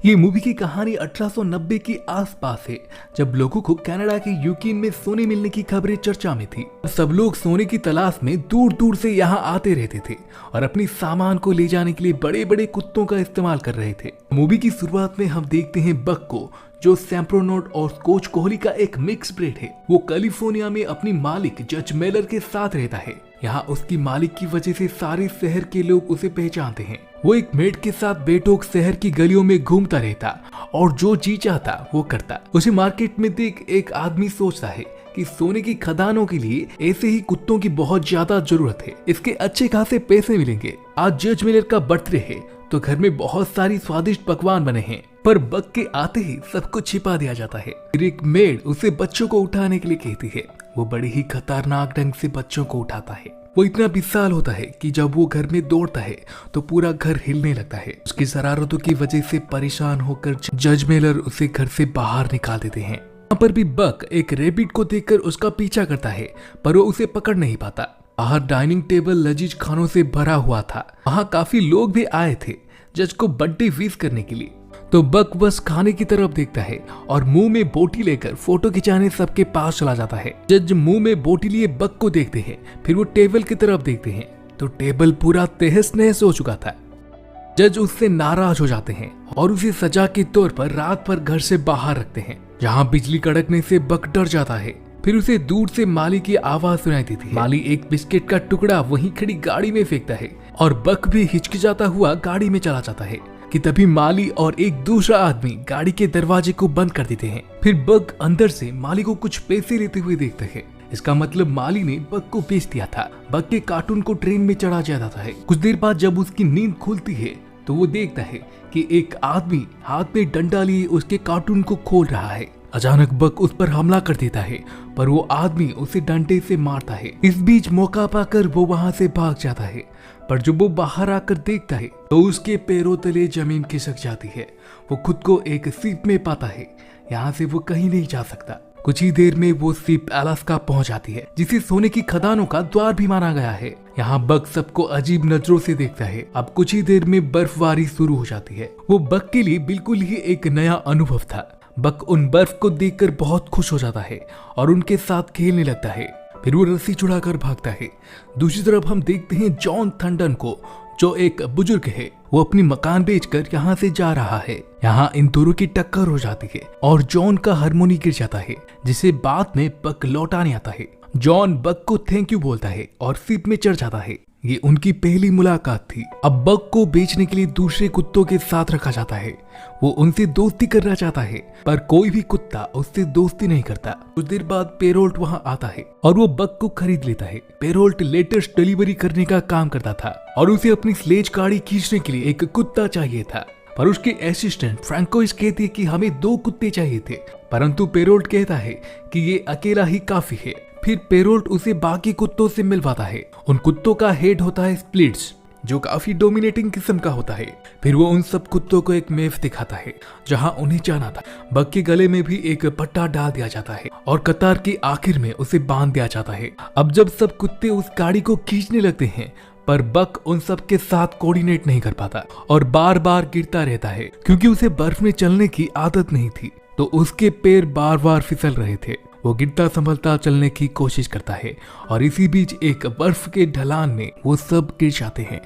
ये मूवी की कहानी 1890 के आसपास है, जब लोगों को कनाडा के यूकिन में सोने मिलने की खबरें चर्चा में थी। सब लोग सोने की तलाश में दूर दूर से यहाँ आते रहते थे और अपनी सामान को ले जाने के लिए बड़े बड़े कुत्तों का इस्तेमाल कर रहे थे। मूवी की शुरुआत में हम देखते हैं बक को, जो सैम्प्रोनोट और स्कॉच कोहली का एक मिक्स ब्रीड है। वो कैलिफोर्निया में अपनी मालिक जज मेलर के साथ रहता है। यहाँ उसकी मालिक की वजह से सारे शहर के लोग उसे पहचानते हैं। वो एक मेड के साथ बेटोक शहर की गलियों में घूमता रहता और जो जी चाहता वो करता। उसे मार्केट में देख एक आदमी सोचता है कि सोने की खदानों के लिए ऐसे ही कुत्तों की बहुत ज्यादा जरूरत है, इसके अच्छे खासे पैसे मिलेंगे। आज जज मिलर का बर्थडे है तो घर में बहुत सारी स्वादिष्ट पकवान बने हैं, पर बक के आते ही सब कुछ छिपा दिया जाता है। फिर एक मेड उसे बच्चों को उठाने के लिए कहती है। वो बड़े ही खतरनाक ढंग से बच्चों को उठाता है। वो इतना विशाल होता है कि जब वो घर में दौड़ता है तो पूरा घर हिलने लगता है। उसकी शरारतों की वजह से परेशान होकर जज मेलर उसे घर से बाहर निकाल देते हैं। यहाँ पर भी बक एक रैबिट को देखकर उसका पीछा करता है, पर वो उसे पकड़ नहीं पाता। बाहर डाइनिंग टेबल लजीज खानों से भरा हुआ था। वहाँ काफी लोग भी आए थे जज को बर्थडे विश करने के लिए। तो बक बस खाने की तरफ देखता है और मुंह में बोटी लेकर फोटो खिंचाने सबके पास चला जाता है। जज मुंह में बोटी लिए बक को देखते हैं, फिर वो टेबल की तरफ देखते हैं तो टेबल पूरा तहस नहस हो चुका था। जज उससे नाराज हो जाते हैं और उसे सजा के तौर पर रात भर घर से बाहर रखते हैं। जहाँ बिजली कड़कने से बक डर जाता है। फिर उसे दूर से माली की आवाज सुनाई देती है। माली एक बिस्किट का टुकड़ा वहीं खड़ी गाड़ी में फेंकता है और बक भी हिचकिचाता हुआ गाड़ी में चला जाता है कि तभी माली और एक दूसरा आदमी गाड़ी के दरवाजे को बंद कर देते हैं। फिर बक अंदर से माली को कुछ पैसे लेते हुए देखता है। इसका मतलब माली ने बक को बेच दिया था। बक के कार्टून को ट्रेन में चढ़ा जाता है। कुछ देर बाद जब उसकी नींद खुलती है तो वो देखता है कि एक आदमी हाथ में डंडा लिए उसके कार्टून को खोल रहा है। अचानक बक उस पर हमला कर देता है, पर वो आदमी उसे डंडे से मारता है। इस बीच मौका पाकर वो वहाँ से भाग जाता है, पर जब वो बाहर आकर देखता है तो उसके पैरों तले जमीन खिसक जाती है। वो खुद को एक सीप में पाता है। यहाँ से वो कहीं नहीं जा सकता। कुछ ही देर में वो सीप अलास्का पहुंच जाती है, जिसे सोने की खदानों का द्वार भी माना गया है। यहाँ बक सबको अजीब नजरों से देखता है। अब कुछ ही देर में बर्फबारी शुरू हो जाती है। वो बक के लिए बिल्कुल ही एक नया अनुभव था। बक उन बर्फ को देखकर बहुत खुश हो जाता है और उनके साथ खेलने लगता है। फिर वो रस्सी चुड़ाकर भागता है। दूसरी तरफ हम देखते हैं जॉन थंडन को, जो एक बुजुर्ग है। वो अपनी मकान बेचकर यहाँ से जा रहा है। यहाँ इन दोनों की टक्कर हो जाती है और जॉन का हारमोनी गिर जाता है, जिसे बाद में बक लौटाने आता है। जॉन बक को थैंक यू बोलता है और सीप में चढ़ जाता है। ये उनकी पहली मुलाकात थी। अब बक को बेचने के लिए दूसरे कुत्तों के साथ रखा जाता है। वो उनसे दोस्ती करना चाहता है, पर कोई भी कुत्ता उससे दोस्ती नहीं करता। कुछ देर बाद पेरोल्ट वहाँ आता है और वो बक को खरीद लेता है। पेरोल्ट लेटेस्ट डिलीवरी करने का काम करता था और उसे अपनी स्लेज गाड़ी खींचने के लिए एक कुत्ता चाहिए था, पर उसके असिस्टेंट फ्रैंकोइस कहती है कि हमें 2 कुत्ते चाहिए थे, परंतु पेरोल्ट कहता है कि ये अकेला ही काफी है। फिर पेरोल्ट उसे बाकी कुत्तों से मिलवाता है। उन कुत्तों का हेड होता है स्प्लिट्स, जो काफी डोमिनेटिंग किस्म का होता है। फिर वो उन सब कुत्तों को एक मैप दिखाता है जहां उन्हें जाना था। बक के गले में भी एक पट्टा डाल दिया जाता है और कतार की आखिर में उसे बांध दिया जाता है। अब जब सब कुत्ते उस गाड़ी को खींचने लगते हैं, पर बक उन सब के साथ कोऑर्डिनेट नहीं कर पाता और बार बार गिरता रहता है। क्योंकि उसे बर्फ में चलने की आदत नहीं थी, तो उसके पैर बार बार फिसल रहे थे। वो गिरता संभलता चलने की कोशिश करता है और इसी बीच एक बर्फ के ढलान में वो सब गिर जाते हैं।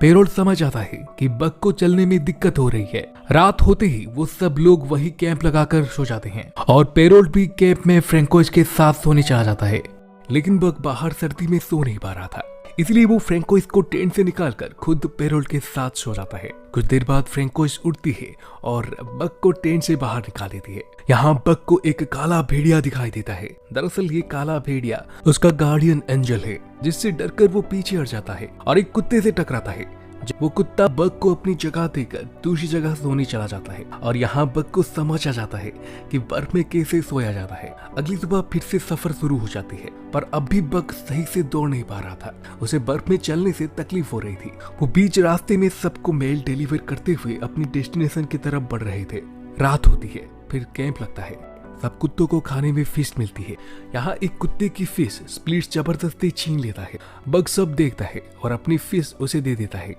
पेरोल्ट समझ आता है कि बक को चलने में दिक्कत हो रही है। रात होते ही वो सब लोग वही कैंप लगाकर सो जाते हैं और पेरोल्ट भी कैंप में फ्रैंकोइस के साथ सोने चला जाता है। लेकिन बक बाहर सर्दी में सो नहीं पा रहा था, इसलिए वो फ्रैंकोइस को टेंट से निकालकर खुद पेरोल्ट के साथ सो जाता है। कुछ देर बाद फ्रैंकोइस उठती है और बक को टेंट से बाहर निकाल देती है। यहाँ बक को एक काला भेड़िया दिखाई देता है। दरअसल ये काला भेड़िया उसका गार्डियन एंजल है, जिससे डरकर वो पीछे हट जाता है और एक कुत्ते से टकराता है। वो कुत्ता बक को अपनी जगह देकर दूसरी जगह सोने चला जाता है और यहाँ बक को समझ आ जाता है कि बर्फ में कैसे सोया जाता है। अगली सुबह फिर से सफर शुरू हो जाती है, पर अब भी बक सही से दौड़ नहीं पा रहा था। उसे बर्फ में चलने से तकलीफ हो रही थी। वो बीच रास्ते में सबको मेल डिलीवर करते हुए अपनी डेस्टिनेशन की तरफ बढ़ रहे थे। रात होती है, फिर कैंप लगता है। सब कुत्तों को खाने में फिश मिलती है। यहाँ एक कुत्ते की फिश स्प्लिट्स जबरदस्ती छीन लेता है। बग सब देखता है और अपनी फिश उसे दे देता है।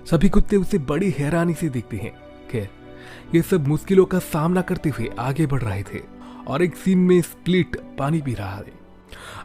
सभी कुत्ते उसे बड़ी हैरानी से देखते हैं। खैर, ये सब मुश्किलों का सामना करते हुए आगे बढ़ रहे थे और एक सीन में स्प्लिट पानी पी रहा है।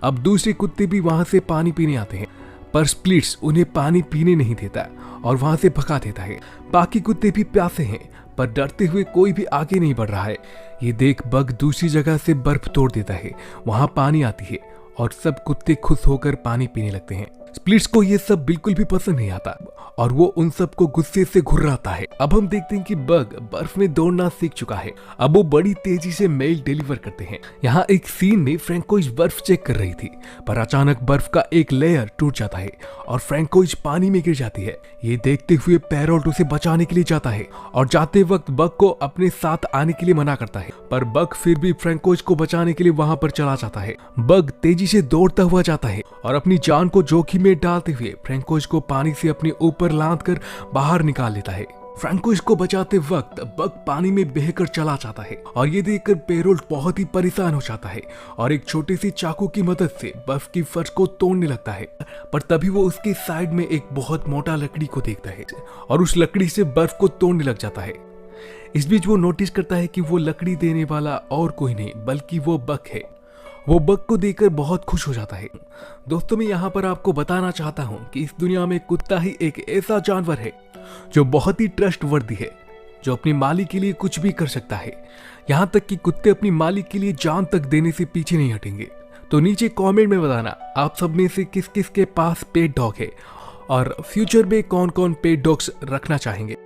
अब दूसरे कुत्ते भी वहां से पानी पीने आते हैं, पर स्प्लिट्स उन्हें पानी पीने नहीं देता और वहां से भगा देता है। बाकी कुत्ते भी प्यासे हैं, पर डरते हुए कोई भी आगे नहीं बढ़ रहा है। ये देख बग दूसरी जगह से बर्फ तोड़ देता है, वहां पानी आती है और सब कुत्ते खुश होकर पानी पीने लगते हैं। स्प्लिट्स को ये सब बिल्कुल भी पसंद नहीं आता और वो उन सबको गुस्से से घुर्राता है। अब हम देखते हैं कि बग बर्फ में दौड़ना सीख चुका है। अब वो बड़ी तेजी से मेल डिलीवर करते हैं। यहाँ एक सीन में फ्रैंकोइज बर्फ चेक कर रही थी, पर अचानक बर्फ का एक लेयर टूट जाता है और फ्रैंकोइज पानी में गिर जाती है। ये देखते हुए पैरोट उसे बचाने के लिए जाता है और जाते वक्त बग को अपने साथ आने के लिए मना करता है, पर बग फिर भी फ्रैंकोइज को बचाने के लिए वहां पर चला जाता है। बग तेजी से दौड़ता हुआ जाता है और अपनी जान को जोखिम में डालते हुए फ्रैंकोइज को पानी से अपने ऊपर लांद कर बाहर निकाल लेता है। फ्रैंकोइज को बचाते वक्त बग पानी में बहकर चला जाता है और ये देखकर पेरोल्ट बहुत ही परेशान हो जाता है और एक छोटे सी चाकू की मदद से बर्फ की फर्श को तोड़ने लगता है। पर तभी वो उसकी साइड में एक बहुत मोटा लकड़ी को देखता है और उस लकड़ी से बर्फ को तोड़ने लग जाता है। इस बीच वो नोटिस करता है कि वो लकड़ी देने वाला और कोई नहीं बल्कि वो बग है। वो बग को देखकर बहुत खुश हो जाता है। दोस्तों, मैं यहाँ पर आपको बताना चाहता हूँ कि इस दुनिया में कुत्ता ही एक ऐसा जानवर है जो बहुत ही ट्रस्टवर्दी है, जो अपने मालिक के लिए कुछ भी कर सकता है। यहाँ तक कि कुत्ते अपनी मालिक के लिए जान तक देने से पीछे नहीं हटेंगे। तो नीचे कमेंट में बताना आप सब में से किस किस के पास पेट डॉग है और फ्यूचर में कौन कौन पेट डॉग्स रखना चाहेंगे।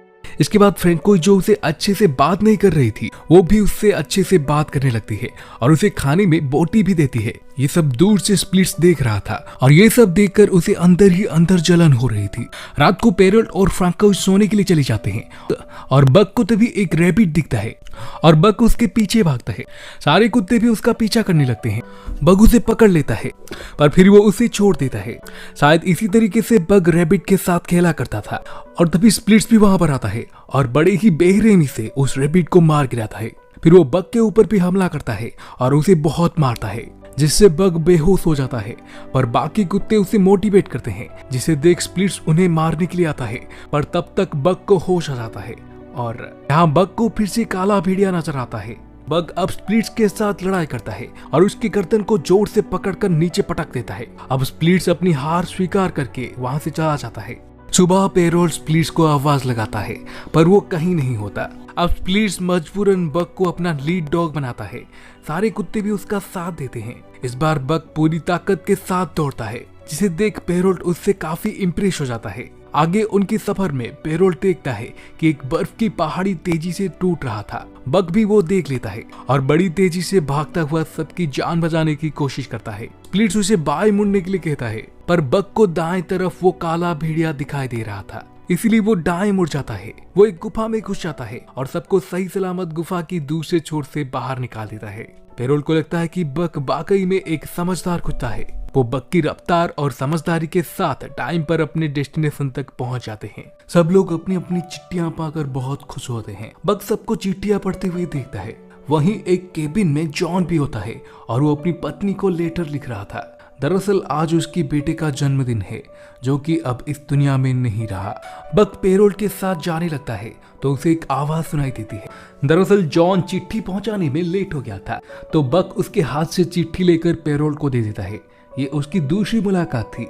इसके बाद फ्रैंकोइज जो उसे अच्छे से बात नहीं कर रही थी, वो भी उससे अच्छे से बात करने लगती है और उसे खाने में बोटी भी देती है। ये सब दूर से स्प्लिट्स देख रहा था और ये सब देखकर उसे अंदर ही अंदर जलन हो रही थी। रात को पेरोल्ट और फ्रैंकोइज सोने के लिए चले जाते हैं और बग को तभी एक रैबिट दिखता है और बग उसके पीछे भागता है। सारे कुत्ते भी उसका पीछा करने लगते हैं। बग उसे पकड़ लेता है पर फिर वो उसे छोड़ देता है। शायद इसी तरीके से बग रैबिट के साथ खेला करता था और तभी स्प्लिट्स भी वहां पर आता है और बड़े ही बेरहमी से उस रैबिट को मार गिराता है। फिर वो बग के ऊपर भी हमला करता है और उसे बहुत मारता है, जिससे बग बेहोश हो जाता है। पर बाकी कुत्ते उसे मोटिवेट करते हैं, जिसे देख स्प्लिट्स उन्हें मारने के लिए आता है। पर तब तक बग को होश आ जाता है और यहाँ बग को फिर से काला भेड़िया नजर आता है। बग अब स्प्लिट्स के साथ लड़ाई करता है और उसकी गर्दन को जोर से पकड़कर नीचे पटक देता है। अब स्प्लिट्स अपनी हार स्वीकार करके वहां से चला जाता है। सुबह पेरोल्ट स्प्लिट्स को आवाज लगाता है पर वो कहीं नहीं होता। अब स्प्लिट्स मजबूरन बग को अपना लीड डॉग बनाता है। सारे कुत्ते भी उसका साथ देते हैं। इस बार बग पूरी ताकत के साथ दौड़ता है, जिसे देख पेरोल्ट उससे काफी इम्प्रेस हो जाता है। आगे उनके सफर में पेरोल्ट देखता है कि एक बर्फ की पहाड़ी तेजी से टूट रहा था। बग भी वो देख लेता है और बड़ी तेजी से भागता हुआ सबकी जान बचाने की कोशिश करता है। स्प्लिट्स उसे बाएं मुड़ने के लिए कहता है, पर बग को दाएं तरफ वो काला भेड़िया दिखाई दे रहा था, इसलिए वो दाएं मुड़ जाता है। वो एक गुफा में घुस जाता है और सबको सही सलामत गुफा की दूसरे छोर से बाहर निकाल देता है। पेरोल्ट को लगता है कि बग वाकई में एक समझदार कुत्ता है। वो बग की रफ्तार और समझदारी के साथ टाइम पर अपने डेस्टिनेशन तक पहुंच जाते हैं। सब लोग अपनी अपनी चिट्ठियां पाकर बहुत खुश होते हैं। बग सबको चिट्ठियां पढ़ते हुए देखता है। वहीं एक केबिन में जॉन भी होता है और वो अपनी पत्नी को लेटर लिख रहा था। दरअसल आज उसकी बेटे का जन्मदिन है, जो कि अब इस दुनिया में नहीं रहा। बग पेरोल्ट के साथ जाने लगता है तो उसे एक आवाज सुनाई देती है। दरअसल जॉन चिट्ठी पहुंचाने में लेट हो गया था, तो बग उसके हाथ से चिट्ठी लेकर पेरोल्ट को दे देता है। ये उसकी दूसरी मुलाकात थी।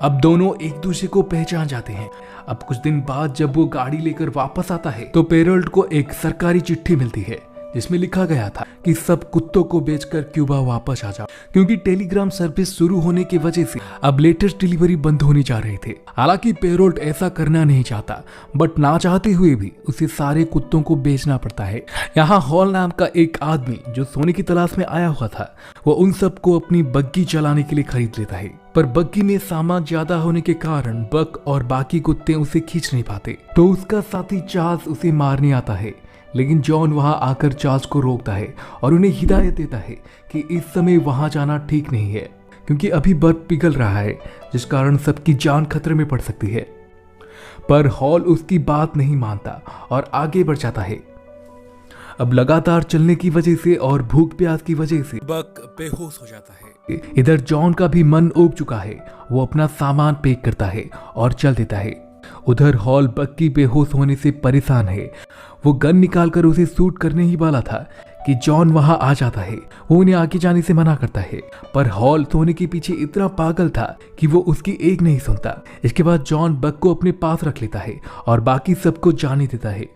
अब दोनों एक दूसरे को पहचान जाते हैं। अब कुछ दिन बाद जब वो गाड़ी लेकर वापस आता है तो पेरोल्ट को एक सरकारी चिट्ठी मिलती है, जिसमें लिखा गया था कि सब कुत्तों को बेचकर क्यूबा वापस आ जाओ, क्योंकि टेलीग्राम सर्विस शुरू होने की वजह से अब लेटेस्ट डिलीवरी बंद होने जा रहे थे। हालांकि पेरोल्ट ऐसा करना नहीं चाहता, बट ना चाहते हुए भी उसे सारे कुत्तों को बेचना पड़ता है। यहाँ हॉल नाम का एक आदमी जो सोने की तलाश में आया हुआ था, वो उन सबको अपनी बग्गी चलाने के लिए खरीद लेता है। पर बग्गी में सामान ज्यादा होने के कारण बग और बाकी कुत्ते उसे खींच नहीं पाते, तो उसका साथी चार्ल्स उसे मारने आता है। लेकिन जॉन वहां आकर चार्ल्स को रोकता है और उन्हें हिदायत देता है कि इस समय वहां जाना ठीक नहीं है, क्योंकि अभी बर्फ पिघल रहा है, जिस कारण सबकी जान खतरे में पड़ सकती है। पर हॉल उसकी बात नहीं मानता और आगे बढ़ जाता है। अब लगातार चलने की वजह से और भूख प्यास की वजह से बग बेहोश हो जाता है। इधर जॉन का भी मन उब चुका है। वो अपना सामान पैक करता है और चल देता है। उधर हॉल बक की बेहोश होने से परेशान है। वो गन निकालकर उसे शूट करने ही वाला था कि जॉन वहां आ जाता है। वो उन्हें आगे जाने से मना करता है, पर हॉल सोने के पीछे इतना पागल था कि वो उसकी एक नहीं सुनता। इसके बाद जॉन बक को अपने पास रख लेता है और बाकी सबको जाने देता है।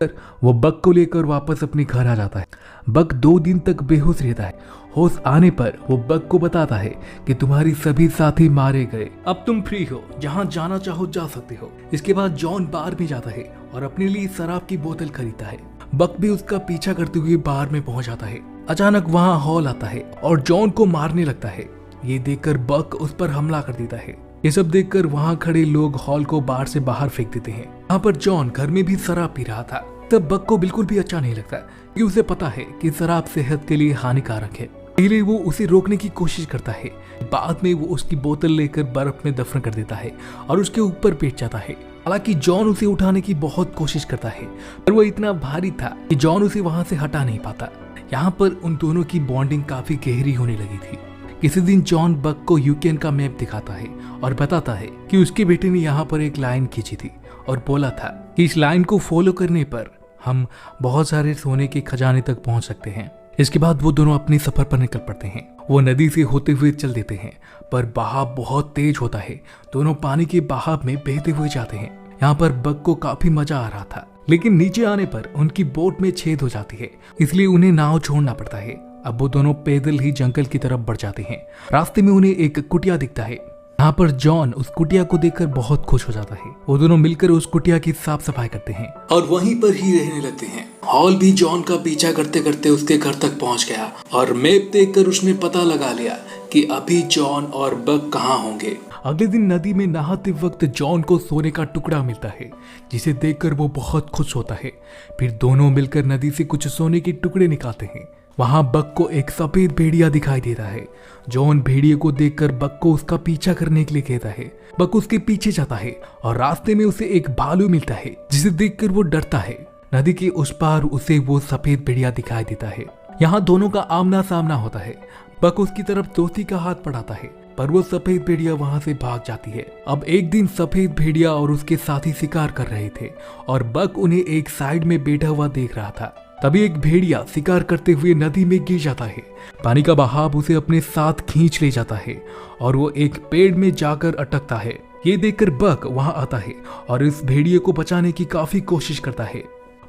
वो बक को लेकर वापस अपने घर आ जाता है। बक 2 दिन तक बेहोश रहता है। होश आने पर वो बक को बताता है कि तुम्हारी सभी साथी मारे गए, अब तुम फ्री हो, जहाँ जाना चाहो जा सकते हो। इसके बाद जॉन बार में जाता है और अपने लिए शराब की बोतल खरीदता है। बक भी उसका पीछा करते हुए बार में पहुंच जाता है। अचानक वहां हॉल आता है और जॉन को मारने लगता है। ये देखकर बक उस पर हमला कर देता है। ये सब देखकर वहां खड़े लोग हॉल को बार से बाहर फेंक देते हैं। यहाँ पर जॉन घर में भी शराब पी रहा था। तब बक को बिल्कुल भी अच्छा नहीं लगता क्योंकि उसे पता है कि शराब सेहत के लिए हानिकारक है। पहले वो उसे रोकने की कोशिश करता है, बाद में वो उसकी बोतल लेकर बर्फ में दफन कर देता है और उसके ऊपर बैठ जाता है। हालांकि जॉन उसे उठाने की बहुत कोशिश करता है, पर वो इतना भारी था कि जॉन उसे वहां से हटा नहीं पाता। यहाँ पर उन दोनों की बॉन्डिंग काफी गहरी होने लगी थी। किसी दिन जॉन बक को यूक्रेन का मैप दिखाता है और बताता है कि उसके बेटे ने यहाँ पर एक लाइन खींची थी और बोला था कि इस लाइन को फॉलो करने पर हम बहुत सारे सोने के खजाने तक पहुंच सकते हैं। इसके बाद वो दोनों अपने सफर पर निकल पड़ते हैं। वो नदी से होते हुए चल देते हैं, पर बहाव बहुत तेज होता है। दोनों पानी के बहाव में बहते हुए जाते हैं। यहाँ पर बक को काफी मजा आ रहा था, लेकिन नीचे आने पर उनकी बोट में छेद हो जाती है, इसलिए उन्हें नाव छोड़ना पड़ता है। अब वो दोनों पैदल ही जंगल की तरफ बढ़ जाते हैं। रास्ते में उन्हें एक कुटिया दिखता है। यहाँ पर जॉन उस कुटिया को देखकर बहुत खुश हो जाता है। वो दोनों मिलकर उस कुटिया की साफ सफाई करते हैं और वहीं पर ही रहने लगते हैं। हॉल भी जॉन का पीछा करते करते उसके घर तक पहुंच गया और मैप देखकर उसने पता लगा लिया कि अभी जॉन और बक कहाँ होंगे। अगले दिन नदी में नहाते वक्त जॉन को सोने का टुकड़ा मिलता है, जिसे देखकर वो बहुत खुश होता है। फिर दोनों मिलकर नदी से कुछ सोने के टुकड़े निकालते हैं। वहां बक को एक सफेद भेड़िया दिखाई देता है। जॉन भेड़िए को देखकर बक को उसका पीछा करने के लिए कहता है। बक उसके पीछे जाता है और रास्ते में उसे एक भालू मिलता है, जिसे देखकर वो डरता है। नदी के उस पार उसे वो सफेद भेड़िया दिखाई देता है। यहाँ दोनों का आमना सामना होता है। बक उसकी तरफ दोस्ती का हाथ बढ़ाता है, पर वो सफेद भेड़िया वहां से भाग जाती है। अब एक दिन सफेद भेड़िया और उसके साथी शिकार कर रहे थे और बक उन्हें एक साइड में बैठा हुआ देख रहा था। तभी एक भेड़िया शिकार करते हुए नदी में गिर जाता है। पानी का बहाव उसे अपने साथ खींच ले जाता है और वो एक पेड़ में जाकर अटकता है। ये देखकर बक वहां आता है और इस भेड़िए को बचाने की काफी कोशिश करता है,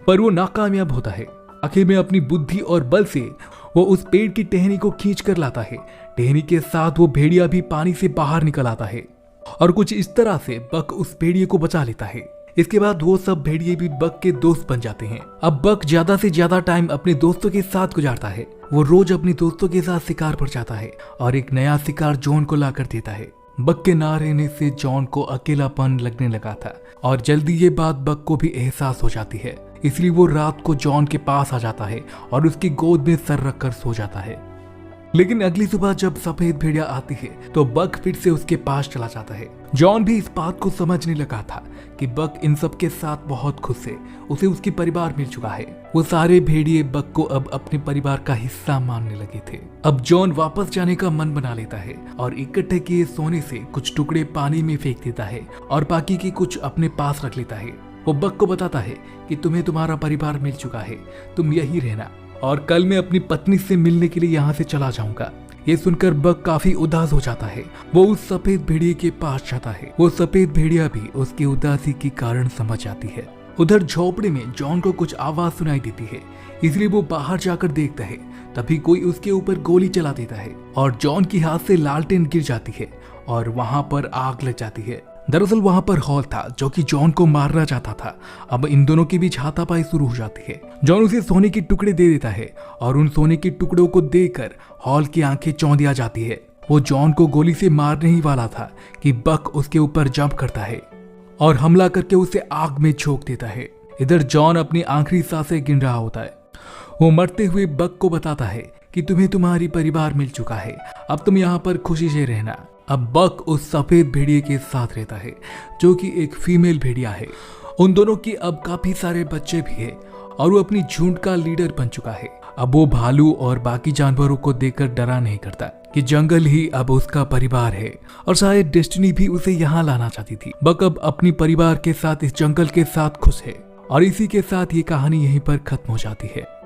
पर वो नाकामयाब होता है। आखिर में अपनी बुद्धि और बल से वो उस पेड़ की टहनी को खींच कर लाता है। टहनी के साथ वो भेड़िया भी पानी से बाहर निकल आता है और कुछ इस तरह से बक उस भेड़िए को बचा लेता है। इसके बाद वो सब भेड़िए भी बक के दोस्त बन जाते हैं। अब बक ज्यादा से ज्यादा टाइम अपने दोस्तों के साथ गुजारता है। वो रोज अपने दोस्तों के साथ शिकार पर जाता है और एक नया शिकार जॉन को लाकर देता है। बक के ना रहने से जॉन को अकेलापन लगने लगा था और जल्दी ये बात बक को भी एहसास हो जाती है। इसलिए वो रात को जॉन के पास आ जाता है और उसकी गोद में सर रखकर सो जाता है। लेकिन अगली सुबह जब सफेद भेड़िया आती है तो बक फिर से उसके पास चला जाता है। जॉन भी इस बात को समझने लगा था कि बक इन सब के साथ बहुत खुश है। उसे उसके परिवार मिल चुका है। वो सारे भेड़िए बक को अब अपने परिवार का हिस्सा मानने लगे थे। अब जॉन वापस जाने का मन बना लेता है और इकट्ठे किए सोने से कुछ टुकड़े पानी में फेंक देता है और बाकी के कुछ अपने पास रख लेता है। वो बक को बताता है कि तुम्हें तुम्हारा परिवार मिल चुका है, तुम यही रहना और कल मैं अपनी पत्नी से मिलने के लिए यहाँ से चला जाऊंगा। ये सुनकर बक काफी उदास हो जाता है। वो उस सफेद भेड़िए के पास जाता है। वो सफेद भेड़िया भी उसकी उदासी के कारण समझ आती है। उधर झोपड़े में जॉन को कुछ आवाज सुनाई देती है, इसलिए वो बाहर जाकर देखता है। तभी कोई उसके ऊपर गोली चला देता है और जॉन के हाथ से लालटेन गिर जाती है और वहां पर आग लग जाती है। दरअसल वहां पर हॉल था जो कि जॉन को मारना चाहता था। अब इन दोनों के बीच हाथापाई शुरू हो जाती है। जॉन उसे सोने के टुकड़े दे देता है और उन सोने के टुकड़ों को देकर हॉल की आंखें चौंधिया जाती है। वो जॉन को गोली से मारने ही वाला था कि बक उसके ऊपर जंप करता है और हमला करके उसे आग में झोंक देता है। इधर जॉन अपनी आखिरी सांसें गिन रहा होता है। वो मरते हुए बक को बताता है कि तुम्हें तुम्हारी परिवार मिल चुका है, अब तुम यहाँ पर खुशी से रहना। अब बक उस सफेद भेड़िए के साथ रहता है जो कि एक फीमेल भेड़िया है। उन दोनों की अब काफी सारे बच्चे भी हैं और वो अपनी झुंड का लीडर बन चुका है। अब वो भालू और बाकी जानवरों को देखकर डरा नहीं करता। कि जंगल ही अब उसका परिवार है और शायद डेस्टिनी भी उसे यहाँ लाना चाहती थी। बक अब अपनी परिवार के साथ इस जंगल के साथ खुश है और इसी के साथ ये कहानी यहीं पर खत्म हो जाती है।